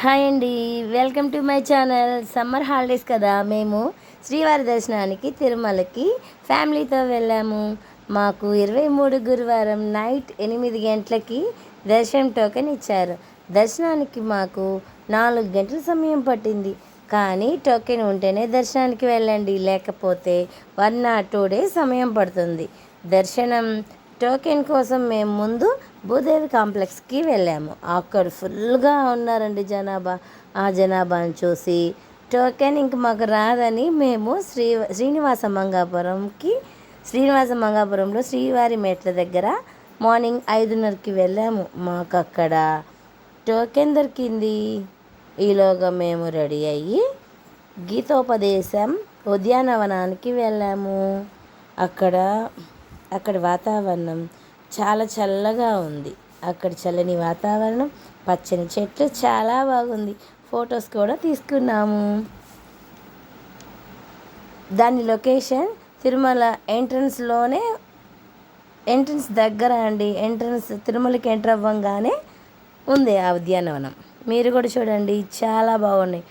Hi అండి, welcome to my channel. Summer holidays కదా, మేము శ్రీవారి దర్శనానికి తిరుమలకి ఫ్యామిలీతో వెళ్ళాము. మాకు 23 గురువారం నైట్ 8 గంటలకి దర్శనం టోకెన్ ఇచ్చారు. దర్శనానికి మాకు 4 గంటల సమయం పట్టింది. కానీ టోకెన్ ఉంటేనే దర్శనానికి వెళ్ళండి, లేకపోతే 1 or 2 days సమయం పడుతుంది. దర్శనం టోకెన్ కోసం మేము ముందు భూదేవి కాంప్లెక్స్కి వెళ్ళాము. అక్కడ ఫుల్గా ఉన్నారండి జనాభా. ఆ జనాభాను చూసి టోకెన్ ఇంక మాకు రాదని మేము శ్రీనివాస మంగాపురంలో శ్రీవారి మెట్ల దగ్గర మార్నింగ్ 5:30కి వెళ్ళాము. మాకు అక్కడ టోకెన్ దొరికింది. ఈలోగా మేము రెడీ అయ్యి గీతోపదేశం ఉద్యానవనానికి వెళ్ళాము. అక్కడ వాతావరణం చాలా చల్లగా ఉంది. అక్కడ చల్లని వాతావరణం, పచ్చని చెట్లు, చాలా బాగుంది. ఫొటోస్ కూడా తీసుకున్నాము. దాని లొకేషన్ తిరుమల ఎంట్రన్స్ దగ్గర అండి. తిరుమలకి ఎంటర్ అవ్వంగానే ఉంది ఆ ఉద్యానవనం. మీరు కూడా చూడండి, చాలా బాగున్నాయి.